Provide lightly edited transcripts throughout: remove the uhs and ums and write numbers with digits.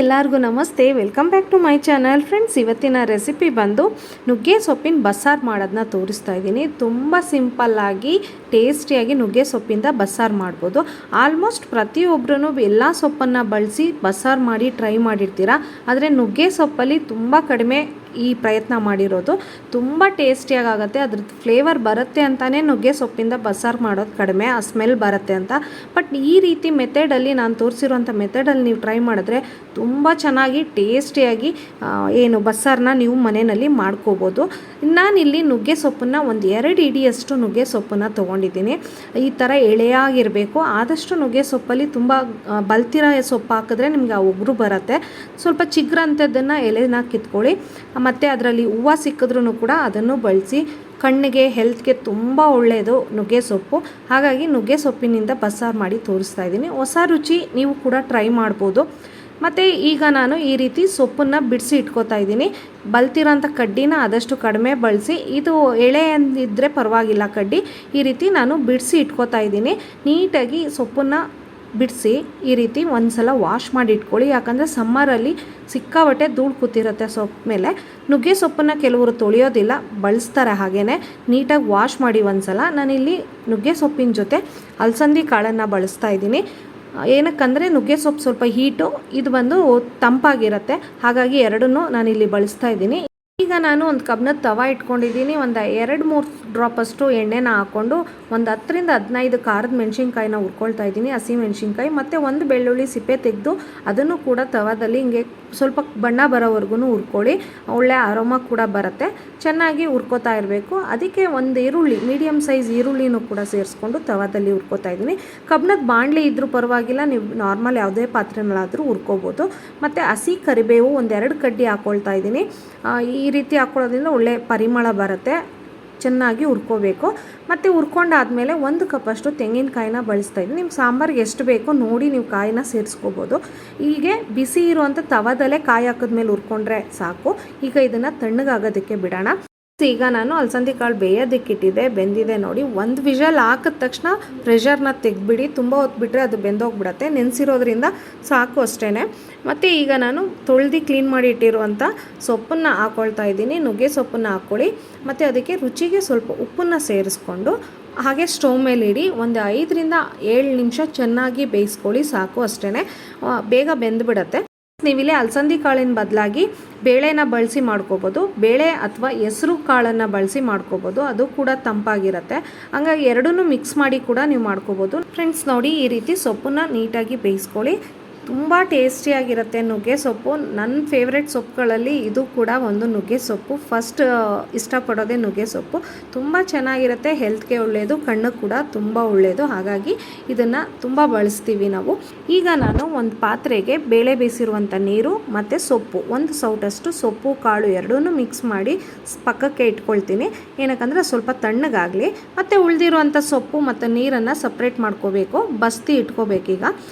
ಎಲ್ಲರಿಗೂ ನಮಸ್ತೆ, welcome back to my channel. Friends, ಇವತ್ತಿನ ರೆಸಿಪಿ ಬಂದು ನುಗ್ಗೆ ಸೊಪ್ಪಿನ ಬಸ್ಸಾರು ಮಾಡೋದನ್ನ ತೋರಿಸ್ತಾ ಇದ್ದೀನಿ. ತುಂಬ ಸಿಂಪಲ್ಲಾಗಿ ಟೇಸ್ಟಿಯಾಗಿ ನುಗ್ಗೆ ಸೊಪ್ಪಿಂದ ಬಸ್ಸಾರು ಮಾಡ್ಬೋದು. ಆಲ್ಮೋಸ್ಟ್ ಪ್ರತಿಯೊಬ್ಬರೂ ಎಲ್ಲ ಸೊಪ್ಪನ್ನು ಬಳಸಿ ಬಸ್ಸಾರು ಮಾಡಿ ಟ್ರೈ ಮಾಡಿರ್ತೀರ. ಆದರೆ ನುಗ್ಗೆ ಸೊಪ್ಪಲ್ಲಿ ತುಂಬ ಕಡಿಮೆ ಈ ಪ್ರಯತ್ನ ಮಾಡಿರೋದು. ತುಂಬ ಟೇಸ್ಟಿಯಾಗಿ ಆಗುತ್ತೆ. ಅದ್ರದ್ದು ಫ್ಲೇವರ್ ಬರುತ್ತೆ ಅಂತಲೇ ನುಗ್ಗೆ ಸೊಪ್ಪಿಂದ ಬಸ್ಸಾರು ಮಾಡೋದು ಕಡಿಮೆ, ಆ ಸ್ಮೆಲ್ ಬರುತ್ತೆ ಅಂತ. ಬಟ್ ಈ ರೀತಿ ಮೆಥಡಲ್ಲಿ ನಾನು ತೋರಿಸಿರೋಂಥ ಮೆಥಡಲ್ಲಿ ನೀವು ಟ್ರೈ ಮಾಡಿದ್ರೆ ತುಂಬ ಚೆನ್ನಾಗಿ ಟೇಸ್ಟಿಯಾಗಿ ಬಸ್ಸಾರನ್ನ ನೀವು ಮನೆಯಲ್ಲಿ ಮಾಡ್ಕೋಬೋದು. ನಾನಿಲ್ಲಿ ನುಗ್ಗೆ ಸೊಪ್ಪನ್ನು ಒಂದು 2 ಹಿಡಿಯಷ್ಟು ನುಗ್ಗೆ ಸೊಪ್ಪನ್ನು ತೊಗೊಂಡಿದ್ದೀನಿ. ಈ ಥರ ಎಳೆಯಾಗಿರಬೇಕು. ಆದಷ್ಟು ನುಗ್ಗೆ ಸೊಪ್ಪಲ್ಲಿ ತುಂಬ ಬಲ್ತಿರೋ ಸೊಪ್ಪು ಹಾಕಿದ್ರೆ ನಿಮ್ಗೆ ಆ ಒಗ್ರು ಬರುತ್ತೆ. ಸ್ವಲ್ಪ ಚಿಗ್ರಂಥದ್ದನ್ನು ಎಲೆನ ಕಿತ್ಕೊಳ್ಳಿ. ಮತ್ತು ಅದರಲ್ಲಿ ಹೂವು ಸಿಕ್ಕಿದ್ರೂ ಕೂಡ ಅದನ್ನು ಬಳಸಿ. ಕಣ್ಣಿಗೆ ಹೆಲ್ತ್ಗೆ ತುಂಬ ಒಳ್ಳೆಯದು ನುಗ್ಗೆ ಸೊಪ್ಪು. ಹಾಗಾಗಿ ನುಗ್ಗೆ ಸೊಪ್ಪಿನಿಂದ ಬಸ್ಸಾರು ಮಾಡಿ ತೋರಿಸ್ತಾ ಇದ್ದೀನಿ. ಹೊಸ ರುಚಿ ನೀವು ಕೂಡ ಟ್ರೈ ಮಾಡ್ಬೋದು. ಮತ್ತು ಈಗ ನಾನು ಈ ರೀತಿ ಸೊಪ್ಪನ್ನು ಬಿಡಿಸಿ ಇಟ್ಕೋತಾ ಇದ್ದೀನಿ. ಬಲ್ತಿರೋಂಥ ಕಡ್ಡಿನ ಆದಷ್ಟು ಕಡಿಮೆ ಬಳಸಿ. ಇದು ಎಳೆ ಅಂದಿದ್ದರೆ ಪರವಾಗಿಲ್ಲ ಕಡ್ಡಿ. ಈ ರೀತಿ ನಾನು ಬಿಡಿಸಿ ಇಟ್ಕೋತಾ ಇದ್ದೀನಿ. ನೀಟಾಗಿ ಸೊಪ್ಪನ್ನು ಬಿಡಿಸಿ ಈ ರೀತಿ ಒಂದು ಸಲ ವಾಶ್ ಮಾಡಿ ಇಟ್ಕೊಳ್ಳಿ. ಯಾಕಂದರೆ ಸಮ್ಮರಲ್ಲಿ ಸಿಕ್ಕಾಬಟ್ಟೆ ಧೂಳು ಕೂತಿರುತ್ತೆ ಸೊಪ್ಪು ಮೇಲೆ. ನುಗ್ಗೆ ಸೊಪ್ಪನ್ನು ಕೆಲವರು ತೊಳೆಯೋದಿಲ್ಲ, ಬಳಸ್ತಾರೆ. ಹಾಗೆಯೇ ನೀಟಾಗಿ ವಾಶ್ ಮಾಡಿ ಒಂದು ಸಲ. ನಾನಿಲ್ಲಿ ನುಗ್ಗೆ ಸೊಪ್ಪಿನ ಜೊತೆ ಅಲಸಂದಿ ಕಾಳನ್ನು ಬಳಸ್ತಾ ಇದ್ದೀನಿ. ಏನಕ್ಕಂದರೆ ನುಗ್ಗೆ ಸೊಪ್ಪು ಸ್ವಲ್ಪ ಹೀಟು, ಇದು ಬಂದು ತಂಪಾಗಿರುತ್ತೆ. ಹಾಗಾಗಿ ಎರಡನ್ನೂ ನಾನಿಲ್ಲಿ ಬಳಸ್ತಾ ಇದ್ದೀನಿ. ಈಗ ನಾನು ಒಂದು ಕಬ್ಬಿಣದ ತವ ಇಟ್ಕೊಂಡಿದ್ದೀನಿ. ಒಂದು 2-3 ಡ್ರಾಪಷ್ಟು ಎಣ್ಣೆನ ಹಾಕ್ಕೊಂಡು ಒಂದು 10ರಿಂದ 15 ಖಾರದ ಮೆಣಸಿನ್ಕಾಯಿನ ಹುರ್ಕೊಳ್ತಾ ಇದ್ದೀನಿ. ಹಸಿ ಮೆಣಸಿನ್ಕಾಯಿ ಮತ್ತು ಒಂದು ಬೆಳ್ಳುಳ್ಳಿ ಸಿಪ್ಪೆ ತೆಗೆದು ಅದನ್ನು ಕೂಡ ತವಾದಲ್ಲಿ ಹಿಂಗೆ ಸ್ವಲ್ಪ ಬಣ್ಣ ಬರೋವರೆಗೂ ಹುರ್ಕೊಳ್ಳಿ. ಒಳ್ಳೆ ಅರೋಮ ಕೂಡ ಬರುತ್ತೆ. ಚೆನ್ನಾಗಿ ಹುರ್ಕೋತಾ ಇರಬೇಕು. ಅದಕ್ಕೆ ಒಂದು ಈರುಳ್ಳಿ, ಮೀಡಿಯಮ್ ಸೈಜ್ ಈರುಳ್ಳಿನೂ ಕೂಡ ಸೇರಿಸ್ಕೊಂಡು ತವಾದಲ್ಲಿ ಹುರ್ಕೋತಾ ಇದ್ದೀನಿ. ಕಬ್ಬಿಣದ ಬಾಣಲಿ ಇದ್ರೂ ಪರವಾಗಿಲ್ಲ, ನೀವು ನಾರ್ಮಲ್ ಯಾವುದೇ ಪಾತ್ರೆನಲ್ಲಾದರೂ ಹುರ್ಕೋಬೋದು. ಮತ್ತು ಹಸಿ ಕರಿಬೇವು ಒಂದು 2 ಕಡ್ಡಿ ಹಾಕ್ಕೊಳ್ತಾ ಇದ್ದೀನಿ. ಈ ರೀತಿ ಹಾಕ್ಕೊಳ್ಳೋದ್ರಿಂದ ಒಳ್ಳೆ ಪರಿಮಳ ಬರುತ್ತೆ. ಚೆನ್ನಾಗಿ ಹುರ್ಕೋಬೇಕು. ಮತ್ತು ಹುರ್ಕೊಂಡಾದಮೇಲೆ 1 ಕಪ್ಪಷ್ಟು ತೆಂಗಿನಕಾಯಿನ ಬಳಸ್ತಾ ಇದ್ದೀನಿ. ನಿಮ್ಮ ಸಾಂಬಾರಿಗೆ ಎಷ್ಟು ಬೇಕೋ ನೋಡಿ ನೀವು ಕಾಯಿನ ಸೇರಿಸ್ಕೋಬೋದು. ಹೀಗೆ ಬಿಸಿ ಇರುವಂಥ ತವಾದಲ್ಲೇ ಕಾಯಿ ಹಾಕಿದ್ಮೇಲೆ ಹುರ್ಕೊಂಡ್ರೆ ಸಾಕು. ಈಗ ಇದನ್ನು ತಣ್ಣಗಾಗೋದಕ್ಕೆ ಬಿಡೋಣ. ಈಗ ನಾನು ಅಲಸಂದಿ ಕಾಳು ಬೇಯೋದಕ್ಕಿಟ್ಟಿದ್ದೆ, ಬೆಂದಿದೆ ನೋಡಿ. ಒಂದು ವಿಷಲ್ ಹಾಕಿದ ತಕ್ಷಣ ಪ್ರೆಷರ್ನ ತೆಗೆದ್ಬಿಡಿ. ತುಂಬ ಹೊತ್ತು ಬಿಟ್ಟರೆ ಅದು ಬೆಂದೋಗ್ಬಿಡತ್ತೆ. ನೆನೆಸಿರೋದ್ರಿಂದ ಸಾಕು ಅಷ್ಟೇ. ಮತ್ತು ಈಗ ನಾನು ತೊಳೆದು ಕ್ಲೀನ್ ಮಾಡಿ ಇಟ್ಟಿರುವಂಥ ಸೊಪ್ಪನ್ನು ಹಾಕ್ಕೊಳ್ತಾ ಇದ್ದೀನಿ. ನುಗ್ಗೆ ಸೊಪ್ಪನ್ನು ಹಾಕ್ಕೊಳ್ಳಿ. ಮತ್ತು ಅದಕ್ಕೆ ರುಚಿಗೆ ಸ್ವಲ್ಪ ಉಪ್ಪನ್ನು ಸೇರಿಸ್ಕೊಂಡು ಹಾಗೆ ಸ್ಟವ್ ಮೇಲೆ ಇಡಿ. ಒಂದು 5ರಿಂದ 7 ನಿಮಿಷ ಚೆನ್ನಾಗಿ ಬೇಯಿಸ್ಕೊಳ್ಳಿ. ಸಾಕು ಅಷ್ಟೇ, ಬೇಗ ಬೆಂದುಬಿಡತ್ತೆ. ನೀವಿಲ್ಲಿ ಅಲಸಂದಿ ಕಾಳಿನ ಬದಲಾಗಿ ಬೇಳೆನ ಬಳಸಿ ಮಾಡ್ಕೋಬೋದು. ಬೇಳೆ ಅಥವಾ ಹೆಸರು ಕಾಳನ್ನು ಬಳಸಿ ಮಾಡ್ಕೋಬೋದು. ಅದು ಕೂಡ ತಂಪಾಗಿರುತ್ತೆ. ಹಂಗಾಗಿ ಎರಡನ್ನೂ ಮಿಕ್ಸ್ ಮಾಡಿ ಕೂಡ ನೀವು ಮಾಡ್ಕೋಬೋದು. ಫ್ರೆಂಡ್ಸ್ ನೋಡಿ, ಈ ರೀತಿ ಸೊಪ್ಪನ್ನು ನೀಟಾಗಿ ಬೇಯಿಸ್ಕೊಳ್ಳಿ. ತುಂಬ ಟೇಸ್ಟಿಯಾಗಿರುತ್ತೆ ನುಗ್ಗೆ ಸೊಪ್ಪು. ನನ್ನ ಫೇವ್ರೆಟ್ ಸೊಪ್ಪುಗಳಲ್ಲಿ ಇದು ಕೂಡ ಒಂದು ನುಗ್ಗೆ ಸೊಪ್ಪು. ಫಸ್ಟ್ ಇಷ್ಟಪಡೋದೇ ನುಗ್ಗೆ ಸೊಪ್ಪು. ತುಂಬ ಚೆನ್ನಾಗಿರುತ್ತೆ, ಹೆಲ್ತ್ಗೆ ಒಳ್ಳೆಯದು, ಕಣ್ಣಿಗೆ ಕೂಡ ತುಂಬ ಒಳ್ಳೆಯದು. ಹಾಗಾಗಿ ಇದನ್ನು ತುಂಬ ಬಳಸ್ತೀವಿ ನಾವು. ಈಗ ನಾನು ಒಂದು ಪಾತ್ರೆಗೆ ಬೇಳೆ ಬೇಯಿಸಿರುವಂಥ ನೀರು ಮತ್ತು ಸೊಪ್ಪು, 1 ಸೌಟಷ್ಟು ಸೊಪ್ಪು ಕಾಳು ಎರಡನ್ನೂ ಮಿಕ್ಸ್ ಮಾಡಿ ಪಕ್ಕಕ್ಕೆ ಇಟ್ಕೊಳ್ತೀನಿ. ಏನಕ್ಕಂದರೆ ಸ್ವಲ್ಪ ತಣ್ಣಗಾಗಲಿ. ಮತ್ತು ಉಳಿದಿರುವಂಥ ಸೊಪ್ಪು ಮತ್ತು ನೀರನ್ನು ಸಪ್ರೇಟ್ ಮಾಡ್ಕೋಬೇಕು. ಬಸ್ತಿ ಇಟ್ಕೋಬೇಕೀಗ.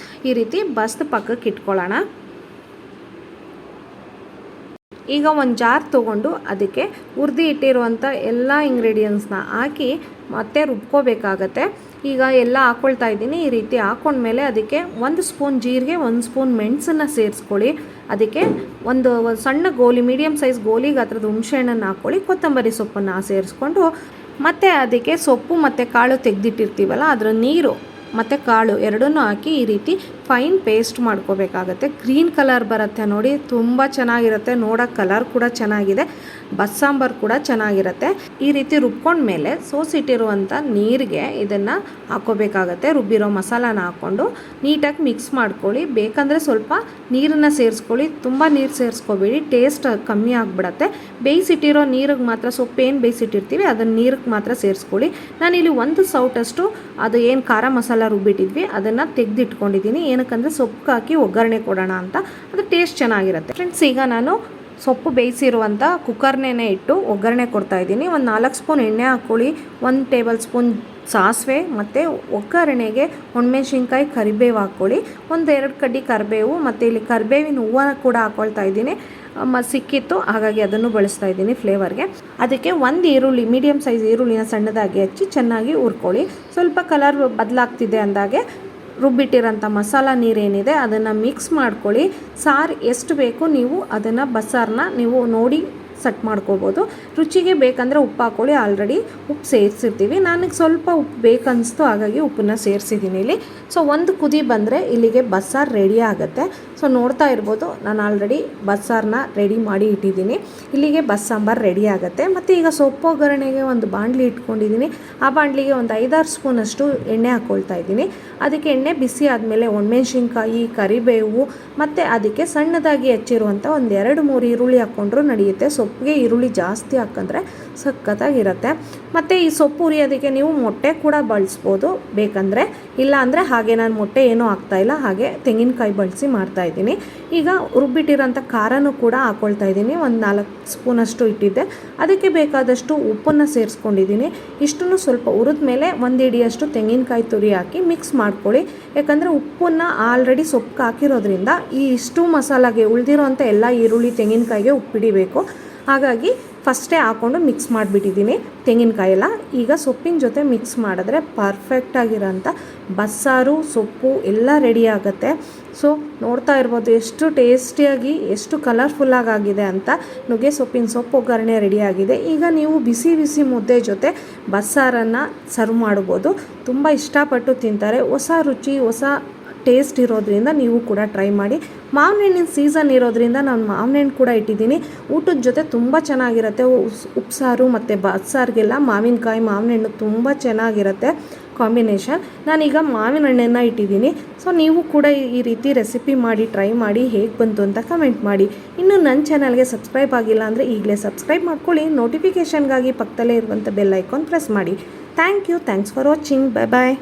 ಈ ರೀತಿ ಬಸ್ತು ಪಕ್ಕಕ್ಕೆ ಇಟ್ಕೊಳ್ಳೋಣ. ಈಗ ಒಂದು ಜಾರ್ ತೊಗೊಂಡು ಅದಕ್ಕೆ ಹುರಿದು ಇಟ್ಟಿರುವಂಥ ಎಲ್ಲ ಇಂಗ್ರೀಡಿಯೆಂಟ್ಸ್ನ ಹಾಕಿ ಮತ್ತೆ ರುಬ್ಕೋಬೇಕಾಗತ್ತೆ. ಈಗ ಎಲ್ಲ ಹಾಕ್ಕೊಳ್ತಾ ಇದ್ದೀನಿ. ಈ ರೀತಿ ಹಾಕ್ಕೊಂಡ್ಮೇಲೆ ಅದಕ್ಕೆ 1 ಸ್ಪೂನ್ ಜೀರಿಗೆ, 1 ಸ್ಪೂನ್ ಮೆಣಸನ್ನು ಸೇರಿಸ್ಕೊಳ್ಳಿ. ಅದಕ್ಕೆ ಒಂದು ಸಣ್ಣ ಗೋಲಿ, ಮೀಡಿಯಮ್ ಸೈಜ್ ಗೋಲಿ ಗಾತ್ರದ ಹುಣಸೆಹಣ್ಣನ್ನು ಹಾಕ್ಕೊಳ್ಳಿ. ಕೊತ್ತಂಬರಿ ಸೊಪ್ಪನ್ನು ಸೇರಿಸ್ಕೊಂಡು ಮತ್ತು ಅದಕ್ಕೆ ಸೊಪ್ಪು ಮತ್ತು ಕಾಳು ತೆಗೆದಿಟ್ಟಿರ್ತೀವಲ್ಲ ಅದರ ನೀರು ಮತ್ತು ಕಾಳು ಎರಡನ್ನೂ ಹಾಕಿ ಈ ರೀತಿ ಫೈನ್ ಪೇಸ್ಟ್ ಮಾಡ್ಕೋಬೇಕಾಗತ್ತೆ. ಗ್ರೀನ್ ಕಲರ್ ಬರುತ್ತೆ ನೋಡಿ, ತುಂಬ ಚೆನ್ನಾಗಿರುತ್ತೆ. ನೋಡೋಕ್ಕೆ ಕಲರ್ ಕೂಡ ಚೆನ್ನಾಗಿದೆ. ಬಸ್ಸಾಂಬಾರು ಕೂಡ ಚೆನ್ನಾಗಿರುತ್ತೆ. ಈ ರೀತಿ ರುಬ್ಕೊಂಡ್ಮೇಲೆ ಸೋಸಿಟ್ಟಿರುವಂಥ ನೀರಿಗೆ ಇದನ್ನು ಹಾಕ್ಕೋಬೇಕಾಗತ್ತೆ. ರುಬ್ಬಿರೋ ಮಸಾಲಾನ ಹಾಕ್ಕೊಂಡು ನೀಟಾಗಿ ಮಿಕ್ಸ್ ಮಾಡ್ಕೊಳ್ಳಿ. ಬೇಕಂದರೆ ಸ್ವಲ್ಪ ನೀರನ್ನು ಸೇರಿಸ್ಕೊಳ್ಳಿ. ತುಂಬ ನೀರು ಸೇರಿಸ್ಕೋಬೇಡಿ, ಟೇಸ್ಟ್ ಕಮ್ಮಿ ಆಗಿಬಿಡತ್ತೆ. ಬೇಯಿಸಿಟ್ಟಿರೋ ನೀರಿಗೆ ಮಾತ್ರ, ಸೊಪ್ಪೇನು ಬೇಯಿಸಿಟ್ಟಿರ್ತೀವಿ ಅದನ್ನು ನೀರಿಗೆ ಮಾತ್ರ ಸೇರಿಸ್ಕೊಳ್ಳಿ. ನಾನಿಲ್ಲಿ 1 ಸೌಟಷ್ಟು ಅದು ಏನು ಖಾರ ಮಸಾಲ ರುಬ್ಬಿಟ್ಟಿದ್ವಿ ಅದನ್ನು ತೆಗೆದಿಟ್ಕೊಂಡಿದ್ದೀನಿ. ಏನಕ್ಕಂದರೆ ಸೊಪ್ಪು ಹಾಕಿ ಒಗ್ಗರಣೆ ಕೊಡೋಣ ಅಂತ. ಅದು ಟೇಸ್ಟ್ ಚೆನ್ನಾಗಿರುತ್ತೆ. ಫ್ರೆಂಡ್ಸ್, ಈಗ ನಾನು ಸೊಪ್ಪು ಬೇಯಿಸಿರುವಂಥ ಕುಕ್ಕರ್ನೇ ಇಟ್ಟು ಒಗ್ಗರಣೆ ಕೊಡ್ತಾಯಿದ್ದೀನಿ. ಒಂದು 4 ಸ್ಪೂನ್ ಎಣ್ಣೆ ಹಾಕ್ಕೊಳ್ಳಿ. 1 ಟೇಬಲ್ ಸ್ಪೂನ್ ಸಾಸಿವೆ ಮತ್ತು ಒಗ್ಗರಣೆಗೆ ಒಣಮೆಣಸಿನ್ಕಾಯಿ, ಕರಿಬೇವು ಹಾಕ್ಕೊಳ್ಳಿ. 1-2 ಕಡ್ಡಿ ಕರಿಬೇವು ಮತ್ತು ಇಲ್ಲಿ ಕರಿಬೇವಿನ ಹೂವು ಕೂಡ ಹಾಕ್ಕೊಳ್ತಾ ಇದ್ದೀನಿ. ಸಿಕ್ಕಿತ್ತು ಹಾಗಾಗಿ ಅದನ್ನು ಬಳಸ್ತಾ ಇದ್ದೀನಿ ಫ್ಲೇವರ್ಗೆ. ಅದಕ್ಕೆ 1 ಈರುಳ್ಳಿ, ಮೀಡಿಯಮ್ ಸೈಜ್ ಈರುಳ್ಳಿನ ಸಣ್ಣದಾಗಿ ಹಚ್ಚಿ ಚೆನ್ನಾಗಿ ಹುರ್ಕೊಳ್ಳಿ. ಸ್ವಲ್ಪ ಕಲರ್ ಬದಲಾಗ್ತಿದೆ ಅಂದಾಗೆ ರುಬ್ಬಿಟ್ಟಿರೋಂಥ ಮಸಾಲ ನೀರೇನಿದೆ ಅದನ್ನು ಮಿಕ್ಸ್ ಮಾಡ್ಕೊಳ್ಳಿ. ಸಾರು ಎಷ್ಟು ಬೇಕು ನೀವು ಅದನ್ನು ಬಸ್ಸಾರನ್ನ ನೀವು ನೋಡಿ ಸೆಟ್ ಮಾಡ್ಕೋಬೋದು. ರುಚಿಗೆ ಬೇಕಂದರೆ ಉಪ್ಪು ಹಾಕ್ಕೊಳ್ಳಿ, ಆಲ್ರೆಡಿ ಉಪ್ಪು ಸೇರಿಸಿರ್ತೀವಿ. ನನಗೆ ಸ್ವಲ್ಪ ಉಪ್ಪು ಬೇಕನ್ನಿಸ್ತು, ಹಾಗಾಗಿ ಉಪ್ಪನ್ನ ಸೇರಿಸಿದ್ದೀನಿ ಇಲ್ಲಿ. ಸೊ ಒಂದು ಕುದಿ ಬಂದರೆ ಇಲ್ಲಿಗೆ ಬಸ್ಸಾರು ರೆಡಿ ಆಗುತ್ತೆ. ಸೊ ನೋಡ್ತಾ ಇರ್ಬೋದು, ನಾನು ಆಲ್ರೆಡಿ ಬಸ್ಸಾರನ್ನ ರೆಡಿ ಮಾಡಿ ಇಟ್ಟಿದ್ದೀನಿ. ಇಲ್ಲಿಗೆ ಬಸ್ಸಾಂಬಾರು ರೆಡಿ ಆಗುತ್ತೆ. ಮತ್ತು ಈಗ ಸೊಪ್ಪು ಒಗ್ಗರಣೆಗೆ ಒಂದು ಬಾಣಲಿ ಇಟ್ಕೊಂಡಿದ್ದೀನಿ. ಆ ಬಾಣಲಿಗೆ ಒಂದು 5-6 ಸ್ಪೂನಷ್ಟು ಎಣ್ಣೆ ಹಾಕ್ಕೊಳ್ತಾ ಇದ್ದೀನಿ. ಅದಕ್ಕೆ ಎಣ್ಣೆ ಬಿಸಿ ಆದಮೇಲೆ ಒಣಮೆಣ್ಸಿನ್ಕಾಯಿ, ಕರಿಬೇವು ಮತ್ತು ಅದಕ್ಕೆ ಸಣ್ಣದಾಗಿ ಹೆಚ್ಚಿರುವಂಥ ಒಂದು 2-3 ಈರುಳ್ಳಿ ಹಾಕ್ಕೊಂಡ್ರೂ ನಡೆಯುತ್ತೆ. ಸೊಪ್ಪಿಗೆ ಈರುಳ್ಳಿ ಜಾಸ್ತಿ ಹಾಕಿದ್ರೆ ಸಖತ್ತಾಗಿರುತ್ತೆ. ಮತ್ತು ಈ ಸೊಪ್ಪು ಹುರಿಯೋದಕ್ಕೆ ನೀವು ಮೊಟ್ಟೆ ಕೂಡ ಬಳಸ್ಬೋದು ಬೇಕಂದರೆ, ಇಲ್ಲ ಅಂದರೆ ಹಾಗೆ ನಾನು ಮೊಟ್ಟೆ ಏನೂ ಹಾಕ್ತಾಯಿಲ್ಲ, ಹಾಗೆ ತೆಂಗಿನಕಾಯಿ ಬಳಸಿ ಮಾಡ್ತಾಯಿದ್ದೀನಿ. ಈಗ ರುಬ್ಬಿಟ್ಟಿರೋಂಥ ಖಾರನೂ ಕೂಡ ಹಾಕ್ಕೊಳ್ತಾ ಇದ್ದೀನಿ. ಒಂದು 4 ಸ್ಪೂನಷ್ಟು ಇಟ್ಟಿದ್ದೆ. ಅದಕ್ಕೆ ಬೇಕಾದಷ್ಟು ಉಪ್ಪನ್ನು ಸೇರಿಸ್ಕೊಂಡಿದ್ದೀನಿ. ಇಷ್ಟನ್ನು ಸ್ವಲ್ಪ ಹುರಿದ ಮೇಲೆ 1 ಹಿಡಿಯಷ್ಟು ತೆಂಗಿನಕಾಯಿ ತುರಿ ಹಾಕಿ ಮಿಕ್ಸ್ ಮಾಡ್ಕೊಳ್ಳಿ. ಯಾಕಂದರೆ ಉಪ್ಪನ್ನು ಆಲ್ರೆಡಿ ಸೊಪ್ಪಿಗೆ ಹಾಕಿರೋದ್ರಿಂದ ಈ ಇಷ್ಟು ಮಸಾಲಾಗೆ ಉಳಿದಿರೋಂಥ ಎಲ್ಲ ಈರುಳ್ಳಿ ತೆಂಗಿನಕಾಯಿಗೆ ಉಪ್ಪಿಡಿಬೇಕು. ಹಾಗಾಗಿ ಫಸ್ಟೇ ಹಾಕ್ಕೊಂಡು ಮಿಕ್ಸ್ ಮಾಡಿಬಿಟ್ಟಿದ್ದೀನಿ ತೆಂಗಿನಕಾಯೆಲ್ಲ. ಈಗ ಸೊಪ್ಪಿನ ಜೊತೆ ಮಿಕ್ಸ್ ಮಾಡಿದ್ರೆ ಪರ್ಫೆಕ್ಟಾಗಿರೋಂಥ ಬಸ್ಸಾರು ಸೊಪ್ಪು ಎಲ್ಲ ರೆಡಿ ಆಗುತ್ತೆ. ಸೊ ನೋಡ್ತಾ ಇರ್ಬೋದು ಎಷ್ಟು ಟೇಸ್ಟಿಯಾಗಿ ಎಷ್ಟು ಕಲರ್ಫುಲ್ಲಾಗಿ ಆಗಿದೆ ಅಂತ. ನುಗ್ಗೆ ಸೊಪ್ಪಿನ ಸೊಪ್ಪು ಒಗ್ಗರಣೆ ರೆಡಿಯಾಗಿದೆ. ಈಗ ನೀವು ಬಿಸಿ ಬಿಸಿ ಮುದ್ದೆ ಜೊತೆ ಬಸ್ಸಾರನ್ನು ಸರ್ವ್ ಮಾಡ್ಬೋದು. ತುಂಬ ಇಷ್ಟಪಟ್ಟು ತಿಂತಾರೆ. ಹೊಸ ರುಚಿ, ಹೊಸ ಟೇಸ್ಟ್ ಇರೋದ್ರಿಂದ ನೀವು ಕೂಡ ಟ್ರೈ ಮಾಡಿ. ಮಾವಿನ ಹಣ್ಣಿನ ಸೀಸನ್ ಇರೋದ್ರಿಂದ ನಾನು ಮಾವಿನ ಹಣ್ಣು ಕೂಡ ಇಟ್ಟಿದ್ದೀನಿ. ಊಟದ ಜೊತೆ ತುಂಬ ಚೆನ್ನಾಗಿರುತ್ತೆ. ಉಪ್ಸಾರು ಮತ್ತು ಬಸ್ಸಾರಿಗೆಲ್ಲ ಮಾವಿನಕಾಯಿ ಮಾವಿನ ಹಣ್ಣು ತುಂಬ ಚೆನ್ನಾಗಿರುತ್ತೆ ಕಾಂಬಿನೇಷನ್. ನಾನೀಗ ಮಾವಿನ ಹಣ್ಣನ್ನು ಇಟ್ಟಿದ್ದೀನಿ. ಸೊ ನೀವು ಕೂಡ ಈ ರೀತಿ ರೆಸಿಪಿ ಮಾಡಿ ಟ್ರೈ ಮಾಡಿ ಹೇಗೆ ಬಂತು ಅಂತ ಕಮೆಂಟ್ ಮಾಡಿ. ಇನ್ನು ನನ್ನ ಚಾನಲ್ಗೆ ಸಬ್ಸ್ಕ್ರೈಬ್ ಆಗಿಲ್ಲ ಅಂದರೆ ಈಗಲೇ ಸಬ್ಸ್ಕ್ರೈಬ್ ಮಾಡ್ಕೊಳ್ಳಿ. ನೋಟಿಫಿಕೇಷನ್ಗಾಗಿ ಪಕ್ಕದಲ್ಲೇ ಇರುವಂಥ ಬೆಲ್ ಐಕಾನ್ ಪ್ರೆಸ್ ಮಾಡಿ. Thanks for watching. ಬಾಯ್.